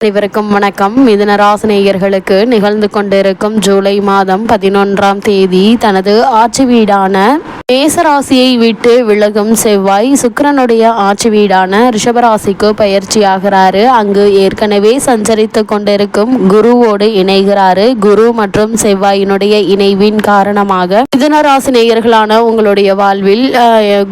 அனைவருக்கும் வணக்கம். மிதுன ராசி நேயர்களுக்கு நிகழ்ந்து கொண்டிருக்கும் ஜூலை மாதம் 11ஆம் தேதி தனது ஆட்சி வீடான மேசராசியை விட்டு விலகும் செவ்வாய் சுக்கிரனுடைய ஆட்சி வீடான ரிஷபராசிக்கு பயிற்சியாகிறாரு. அங்கு ஏற்கனவே சஞ்சரித்து கொண்டிருக்கும் குருவோடு இணைகிறாரு. குரு மற்றும் செவ்வாயினுடைய இணைவின் காரணமாக மிதுன ராசி நேயர்களான உங்களுடைய வாழ்வில்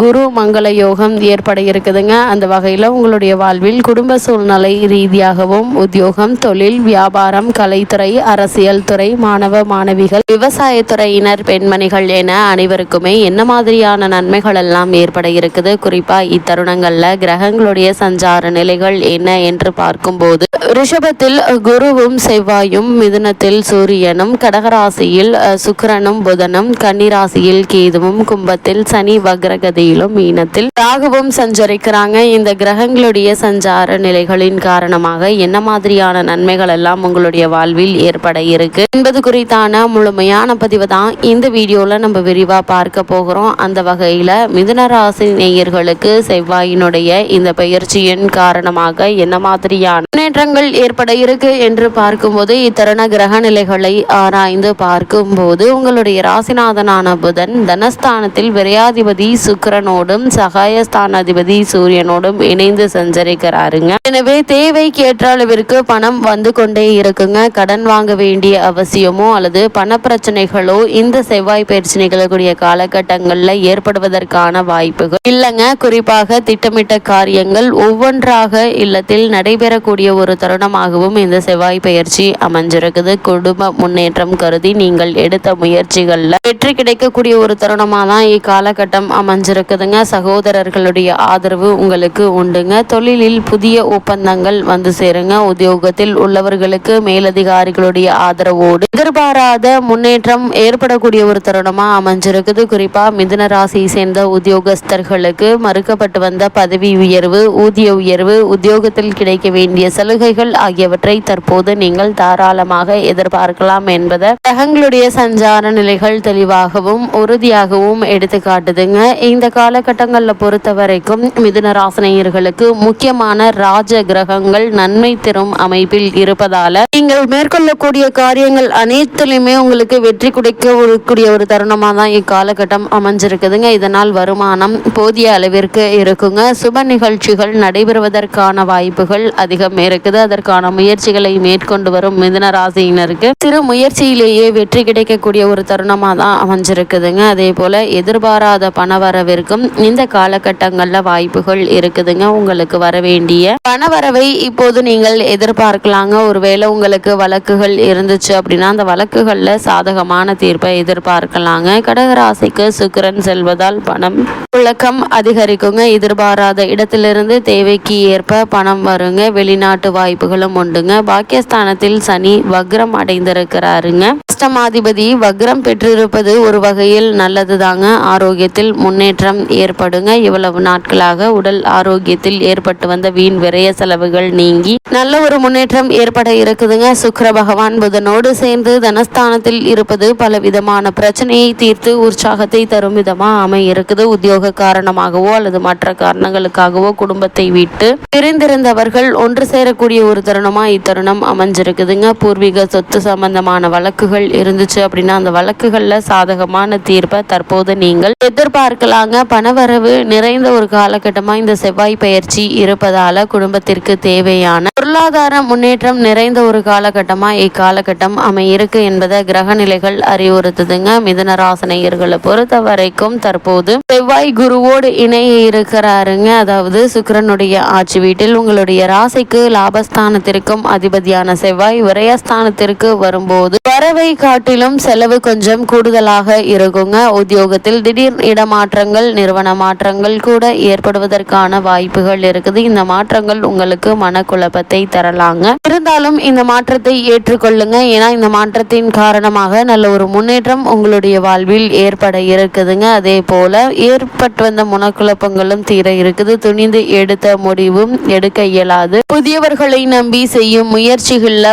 குரு மங்கள யோகம் ஏற்பட இருக்குதுங்க. அந்த வகையில் உங்களுடைய வாழ்வில் குடும்ப சூழ்நிலை ரீதியாகவும் உத்தியோகம், தொழில், வியாபாரம், கலைத்துறை, அரசியல் துறை, மாணவ மாணவிகள், விவசாயத்துறையினர், பெண்மணிகள் என அனைவருக்குமே என்ன மாதிரியான நன்மைகள் எல்லாம் ஏற்பட இருக்குது, குறிப்பா இத்தருணங்கள்ல கிரகங்களுடைய சஞ்சார நிலைகள் என்ன என்று பார்க்கும்போது ரிஷபத்தில் குருவும் செவ்வாயும், மிதுனத்தில் சூரியனும், கடகராசியில் சுக்கிரனும் புதனும், கன்னிராசியில் கேதுவும், கும்பத்தில் சனி வக்ரகதியிலும், மீனத்தில் ராகுவும் சஞ்சரிக்கிறாங்க. இந்த கிரகங்களுடைய சஞ்சார நிலைகளின் காரணமாக என்ன மாதிரியான நன்மைகள் எல்லாம் உங்களுடைய வாழ்வில் ஏற்பட இருக்கு என்பது குறித்தான முழுமையான பதிவு தான் இந்த வீடியோல நம்ம விரிவா பார்க்க போகிறோம். அந்த வகையில மிதுன ராசி நேயர்களுக்கு செவ்வாயினுடைய இந்த பயிற்சியின் காரணமாக என்ன மாதிரியான முன்னேற்றங்கள் ஏற்பட இருக்கு என்று பார்க்கும்போது இத்தருண கிரக நிலைகளை ஆராய்ந்து பார்க்கும்போது உங்களுடைய ராசிநாதனான புதன் தனஸ்தானத்தில் விரையாதிபதி சுக்கிரனோடும் சகாயஸ்தானாதிபதி சூரியனோடும் இணைந்து சஞ்சரிக்கிறாருங்க. எனவே தேவைக்கு ஏற்ற அளவிற்கு பணம் வந்து கொண்டே இருக்குங்க. கடன் வாங்க வேண்டிய அவசியமோ அல்லது பண பிரச்சனைகளோ இந்த செவ்வாய் பயிற்சி நிகழக்கூடிய காலகட்டங்களில் ஏற்படுவதற்கான வாய்ப்புகள் இல்லைங்க. குறிப்பாக திட்டமிட்ட காரியங்கள் ஒவ்வொன்றாக இல்லத்தில் நடைபெறக்கூடிய ஒரு தருணமாகவும் இந்த செவ்வாய் பயிற்சி அமைஞ்சிருக்குது. குடும்ப முன்னேற்றம் கருதி நீங்கள் எடுத்த முயற்சிகள்ல வெற்றி கிடைக்கக்கூடிய ஒரு தருணமாக தான் இக்காலகட்டம் அமைஞ்சிருக்குதுங்க. சகோதரர்களுடைய ஆதரவு உங்களுக்கு உண்டுங்க. தொழிலில் புதிய ஒப்பந்தங்கள் வந்து சேருங்க. உத்தியோகத்தில் உள்ளவர்களுக்கு மேலதிகாரிகளுடைய ஆதரவோடு எதிர்பாராத முன்னேற்றம் ஏற்படக்கூடிய ஒரு தருணமா அமைஞ்சிருக்குது. குறிப்பா மிதுன ராசியை சேர்ந்த உத்தியோகஸ்தர்களுக்கு மறுக்கப்பட்டு வந்த பதவி உயர்வு, ஊதிய உயர்வு, உத்தியோகத்தில் கிடைக்க வேண்டிய சலுகைகள் ஆகியவற்றை தற்போது நீங்கள் தாராளமாக எதிர்பார்க்கலாம் என்பதை கிரகங்களுடைய சஞ்சார நிலைகள் தெளிவாகவும் உறுதியாகவும் எடுத்து காட்டுதுங்க. இந்த காலகட்டங்களில் பொறுத்த வரைக்கும் மிதுன ராசினியர்களுக்கு முக்கியமான ராஜ கிரகங்கள் நன்மை தரும் அமைப்பில் இருப்பதால நீங்கள் மேற்கொள்ளக்கூடிய காரியங்கள் அனைத்திலுமே உங்களுக்கு வெற்றி கிடைக்கக்கூடிய ஒரு தருணமாக தான் இக்காலகட்டம் அமைஞ்சிருக்குதுங்க. இதனால் வருமானம் போதிய அளவிற்கு இருக்குங்க. சுப நிகழ்ச்சிகள் நடைபெறுவதற்கான வாய்ப்புகள் அதிகம் இருக்குது. அதற்கான முயற்சிகளை மேற்கொண்டு வரும் மிதுன ராசியினருக்கு சிறு முயற்சியிலேயே வெற்றி கிடைக்கக்கூடிய ஒரு தருணமாக தான் அமைஞ்சிருக்குதுங்க. அதே போல எதிர்பாராத பணவரவிற்கும் இந்த காலகட்டங்களில் வாய்ப்புகள் இருக்குதுங்க. உங்களுக்கு வர வேண்டிய பணவரவை இப்போது நீங்கள் எதிர்பார்க்கலாங்க. ஒருவேளை உங்களுக்கு வழக்குகள் இருந்துச்சு அப்படின்னா அந்த வழக்குகள்ல சாதகமான தீர்ப்பை எதிர்பார்க்கலாங்க. கடகராசிக்கு சுக்கிரன் செல்வதால் பணம் புழக்கம் அதிகரிக்குங்க. எதிர்பாராத இடத்திலிருந்து தேவைக்கு ஏற்ப பணம் வருங்க. வெளிநாட்டு வாய்ப்புகளும் உண்டுங்க. பாக்கியஸ்தானத்தில் சனி வக்ரம் அடைந்திருக்கிறாருங்க. அஷ்டமாதிபதி வக்ரம் பெற்றிருப்பது ஒரு வகையில் நல்லது தாங்க. ஆரோக்கியத்தில் முன்னேற்றம் ஏற்படுங்க. இவ்வளவு நாட்களாக உடல் ஆரோக்கியத்தில் ஏற்பட்டு வந்த வீண் விரய செலவுகள் நீங்கி நல்ல ஒரு முன்னேற்றம் ஏற்பட இருக்குதுங்க. சுக்கிர பகவான் புதனோடு சேர்ந்து தனஸ்தானத்தில் இருப்பது பல விதமான பிரச்சனையை தீர்த்து உற்சாகத்தை தரும் விதமா இருக்குது. உத்தியோக காரணமாகவோ அல்லது மற்ற காரணங்களுக்காகவோ குடும்பத்தை விட்டு பிரிந்திருந்தவர்கள் ஒன்று சேரக்கூடிய ஒரு தருணமா இத்தருணம் அமைஞ்சிருக்குதுங்க. பூர்வீக சொத்து சம்பந்தமான வழக்குகள் இருந்துச்சு அப்படின்னா அந்த வழக்குகள்ல சாதகமான தீர்ப்பை தற்போது நீங்கள் எதிர்பார்க்கலாங்க. பணவரவு நிறைந்த ஒரு காலகட்டமா இந்த செவ்வாய் பயிற்சி இருப்பதால குடும்பத்திற்கு தேவையான பொருளாதார முன்னேற்றம் நிறைந்த ஒரு காலகட்டமா இக்காலகட்டம் அமையிருக்கு என்பதை கிரக நிலைகள் அறிவுறுத்துதுங்க. மிதுன ராசினியர்களை பொறுத்த வரைக்கும் தற்போது செவ்வாய் குருவோடு இணைய இருக்கிறாருங்க. அதாவது சுக்கிரனுடைய ஆட்சி வீட்டில் உங்களுடைய ராசிக்கு லாபஸ்தானத்திற்கும் அதிபதியான செவ்வாய் விரயஸ்தானத்திற்கு வரும்போது வரவை காட்டிலும் செலவு கொஞ்சம் கூடுதலாக இருக்குங்க. உத்தியோகத்தில் திடீர் இடமாற்றங்கள், நிறுவன மாற்றங்கள் கூட ஏற்படுவதற்கான வாய்ப்புகள் இருக்குது. இந்த மாற்றங்கள் உங்களுக்கு மனக்குழப்பத்தை தரலாங்க. இருந்தாலும் இந்த மாற்றத்தை ஏற்றுக்கொள்ளுங்க. ஏன்னா இந்த மாற்றத்தின் காரணமாக நல்ல ஒரு முன்னேற்றம் உங்களுடைய வாழ்வில் ஏற்பட இருக்கு. இருக்குதுங்க. அதே போல ஏற்பட்டு வந்த மனக்குழப்பங்களும் தீர இருக்குது. துணிந்து எடுத்த முடிவும் எடுக்க இயலாது. புதியவர்களை நம்பி செய்யும் முயற்சிகள்ல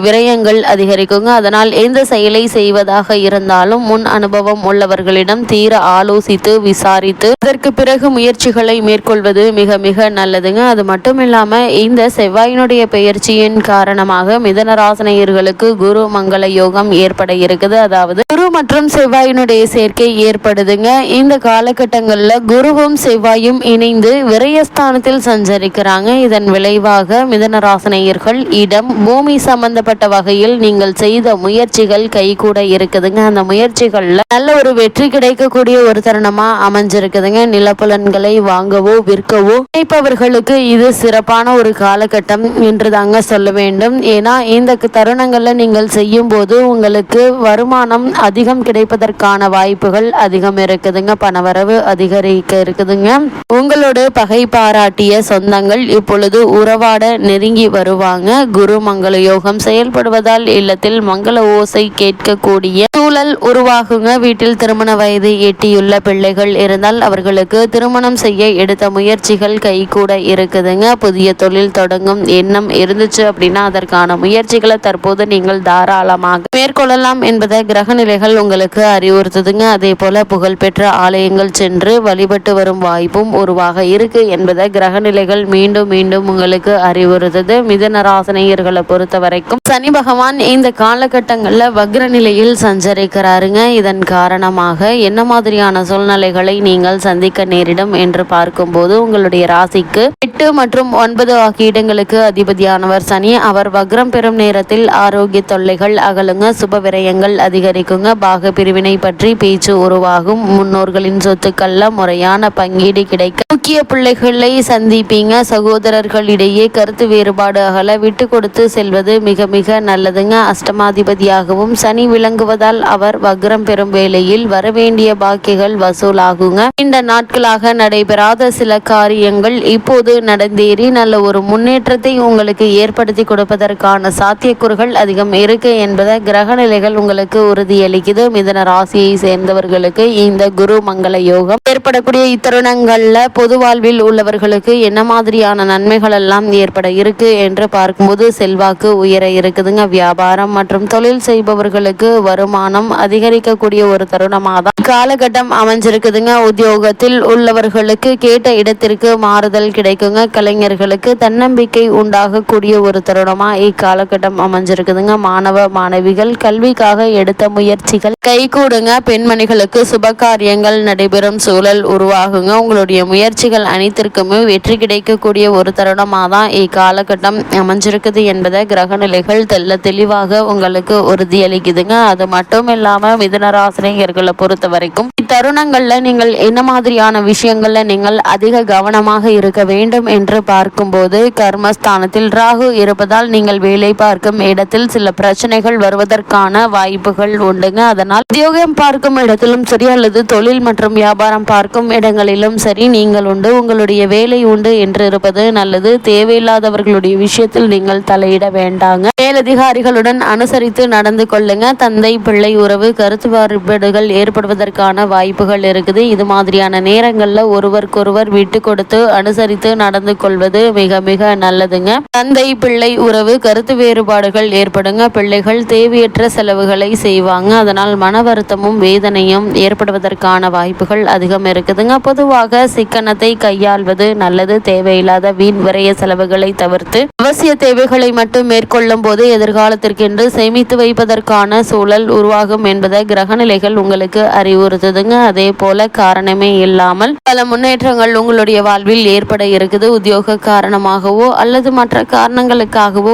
விரயங்கள் அதிகரிக்குங்க. அதனால் எந்த செயலை செய்வதாக இருந்தாலும் முன் அனுபவம் உள்ளவர்களிடம் தீர ஆலோசித்து விசாரித்து அதற்கு பிறகு முயற்சிகளை மேற்கொள்வது மிக மிக நல்லதுங்க. அது மட்டும் இல்லாம இந்த செவ்வாயினுடைய பெயர்ச்சியின் காரணமாக மிதனராசினியர்களுக்கு குரு மங்கள யோகம் ஏற்பட இருக்குது. அதாவது குரு மற்றும் செவ்வாயினுடைய சேர்க்கை ஏற்படுதுங்க. இந்த காலகட்டங்கள்ல குருவும் செவ்வாயும் இணைந்து விரயஸ்தானத்தில் சஞ்சரிக்கிறாங்க. இதன் விளைவாக மிதனராசினியர்கள் இடம் பூமி சம்பந்தப்பட்ட வகையில் நீங்கள் செய்த முயற்சிகள் கைகூட இருக்குதுங்க. அந்த முயற்சிகள்ல நல்ல ஒரு வெற்றி கிடைக்கக்கூடிய ஒரு தருணமா அமைஞ்சிருக்குதுங்க. நிலப்புலன்களை வாங்கவோ விற்கவோ நினைப்பவர்களுக்கு இது சிறப்பான ஒரு காலகட்டம் என்று தாங்க சொல்ல வேண்டும். ஏன்னா இந்த தருணங்கள்ல நீங்கள் செய்யும் போது உங்களுக்கு வருமானம் அதிகம் கிடைப்பதற்கான வாய்ப்புகள் அதிகம் இருக்குதுங்க. பணவரவு அதிகரிக்க இருக்குதுங்க. உங்களோட பகை பாராட்டிய சொந்தங்கள் இப்பொழுது உறவாட நெருங்கி வருவாங்க. குரு மங்கள யோகம் செயல்படுவதால் இல்லத்தில் மங்கள ஓசை கேட்கக்கூடிய சூழல் உருவாகுங்க. வீட்டில் திருமண வயது எட்டியுள்ள பிள்ளைகள் இருந்தால் அவர்களுக்கு திருமணம் செய்ய எடுத்த முயற்சிகள் கைகூட இருக்குதுங்க. புதிய தொழில் தொடங்கும் எண்ணம் இருந்துச்சு அப்படின்னா அதற்கான முயற்சிகளை தற்போது நீங்கள் தாராளமாக மேற்கொள்ளலாம் என்பதை கிரக நிலைகள் உங்களுக்கு அறிவுறுத்துதுங்க. அதே போல புகழ்பெற்ற ஆலயங்கள் சென்று வழிபட்டு வரும் வாய்ப்பும் உருவாக இருக்கு என்பதை கிரக நிலைகள் மீண்டும் மீண்டும் உங்களுக்கு அறிவுறுத்துது. மிதுனராசினியர்களை பொறுத்த வரைக்கும் சனி பகவான் இந்த காலகட்டங்கள்ல வக்ர நிலையில் சஞ்சரிக்கிறாருங்க. இதன் காரணமாக என்ன மாதிரியான சூழ்நிலைகளை நீங்கள் சந்திக்க நேரிடும் என்று பார்க்கும்போது உங்களுடைய ராசிக்கு 8 மற்றும் 9 ஆகிய இடங்களுக்கு அதிபதியானவர் சனி. அவர் வக்ரம் பெறும் நேரத்தில் ஆரோக்கிய தொல்லைகள் அகலுங்க. சுப விரயங்கள் அதிகரிக்குங்க. பாக பிரிவினை பற்றி பேச்சு உருவாகும். முன்னோர்களின் சொத்துக்கள்ல முறையான பங்கீடு கிடைக்க முக்கிய பிள்ளைகளை சந்திப்பீங்க. சகோதரர்களிடையே கருத்து வேறுபாடு அகல விட்டு கொடுத்து செல்வது மிக மிக நல்லதுங்க. அஷ்டமாதிபதியாகவும் சனி விளங்குவதால் அவர் வக்ரம் பெறும் வேளையில் வரவேண்டிய பாக்கிகள் வசூலாகுங்க. இந்த நாட்களாக நடைபெறாத சில காரியங்கள் இப்போது நடந்தேறி நல்ல ஒரு முன்னேற்றத்தை உங்களுக்கு ஏற்படுத்தி கொடுப்பதற்கான சாத்தியக்கூறுகள் அதிகம் இருக்கு என்பதை கிரக நிலைகள் உங்களுக்கு உறுதியளிக்குது. மிதன ராசியை சேர்ந்தவர்களுக்கு இந்த குரு மங்கள யோகம் ஏற்படக்கூடிய இத்தருணங்கள்ல பொது வாழ்வில் உள்ளவர்களுக்கு என்ன மாதிரியான நன்மைகள் எல்லாம் ஏற்பட இருக்கு என்று பார்க்கும்போது செல்வாக்கு உயர இருக்குதுங்க. வியாபாரம் மற்றும் தொழில் செய்பவர்களுக்கு வருமானம் அதிகரிக்கக்கூடிய ஒரு தருணமாக தான் காலகட்டம் அமைஞ்சிருக்குதுங்க. உத்தியோகத்தில் உள்ளவர்களுக்கு கேட்ட இடத்திற்கு மாறுதல் கிடைக்குங்க. கலைஞர்களுக்கு தன்னம்பிக்கை உண்டாகக்கூடிய ஒரு தருணமா இக்காலகட்டம் அமைஞ்சிருக்குதுங்க. மாணவ மாணவிகள் கல்விக்காக எடுத்த முயற்சிகள் கைகூடுங்க. பெண்மணிகளுக்கு சுப காரியங்கள் நடைபெறும் சூழல் உருவாகுங்க. உங்களுடைய முயற்சிகள் அனைத்திற்குமே வெற்றி கிடைக்கக்கூடிய ஒரு தருணமாக தான் இக்காலகட்டம் அமைஞ்சிருக்குது என்பதை கிரக நிலைகள் தெளிவாக உங்களுக்கு உறுதியளிக்குதுங்க. அது மட்டும் இல்லாம மிதுனராசினியர்களை பொறுத்த வரைக்கும் இத்தருணங்கள்ல நீங்கள் என்ன மாதிரியான விஷயங்கள்ல நீங்கள் அதிக கவனமாக இருக்க வேண்டும் என்று பார்க்கும்போது கர்மஸ்தானத்தில் ராகு இருப்பதால் நீங்கள் வேலை பார்க்கும் இடத்தில் சில பிரச்சனைகள் வருவதற்கான வாய்ப்புகள் உண்டுங்க. அதனால் உத்தியோகம் பார்க்கும் இடத்திலும் சரி அல்லது தொழில் மற்றும் வியாபாரம் பார்க்கும் இடங்களிலும் சரி நீங்கள் உண்டு, உங்களுடைய வேலை உண்டு என்று இருப்பது நல்லது. தேவையில்லாதவர்களுடைய விஷயத்தில் நீங்கள் தலையிட வேண்டாங்க. மேலதிகாரிகளுடன் அனுசரித்து நடந்து கொள்ளுங்க. தந்தை பிள்ளை உறவு கருத்து வேறுபாடுகள் ஏற்படுவதற்கான வாய்ப்புகள் இருக்குது. இது மாதிரியான நேரங்கள்ல ஒருவருக்கொருவர் விட்டு கொடுத்து அனுசரித்து நடந்து கொள்வது மிக மிக நல்லதுங்க. தந்தை பிள்ளை உறவு கருத்து வேறுபாடுகள் ஏற்படுங்க. பிள்ளைகள் தேவையற்ற செலவுகளை செய்வாங்க. அதனால் மன வருத்தமும் வேதனையும் ஏற்படுவதற்கான வாய்ப்புகள் அதிகம் இருக்குதுங்க. பொதுவாக சிக்கனத்தை கையாள்வது நல்லது. தேவையில்லாத வீண் விரைய செலவுகளை தவிர்த்து அவசிய தேவைகளை மட்டும் மேற்கொள்ளும் போது எதிர்காலத்திற்கென்று சேமித்து வைப்பதற்கான சூழல் உருவாகும் என்பதை கிரகநிலைகள் உங்களுக்கு அறிவுறுத்துதுங்க. அதே போல காரணமே இல்லாமல் பல முன்னேற்றங்கள் உங்களுடைய வாழ்வில் ஏற்பட இருக்குது. உத்தியோக காரணமாகவோ அல்லது மற்ற காரணங்களுக்காகவோ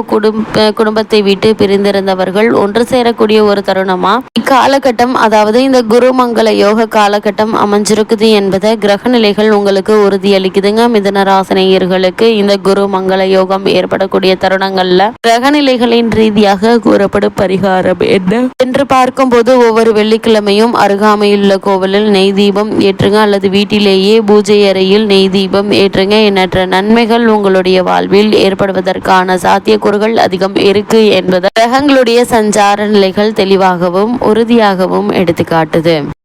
குடும்பத்தை விட்டு பிரிந்திருந்தவர்கள் ஒன்று சேரக்கூடிய ஒரு தருணமா இக்காலகட்டம், அதாவது இந்த குருமங்கள யோக காலகட்டம் அமைஞ்சிருக்குது என்பதை கிரக நிலைகள் உங்களுக்கு உறுதியளிக்குதுங்க. மிதுனராசினியர்களுக்கு இந்த குரு மங்கள யோகம் ஏற்படக்கூடிய தருணங்கள்ல கிரக நிலைகளின் ரீதியாக கூறப்படும் பரிகாரம் என்ன என்று பார்க்கும்போது ஒவ்வொரு வெள்ளிக்கிழமையும் அருகாமையுள்ள கோவிலில் நெய் தீபம் ஏற்றுங்க அல்லது வீட்டிலேயே பூஜை அறையில் நெய் தீபம் ஏற்றுங்க. எண்ணற்ற நன்மைகள் உங்களுடைய வாழ்வில் ஏற்படுவதற்கான சாத்தியக்கூறுகள் அதிகம் இருக்கு என்பது கிரகங்களுடைய சஞ்சார நிலைகள் தெளிவாகவும் உறுதியாகவும் எடுத்துக்காட்டுது.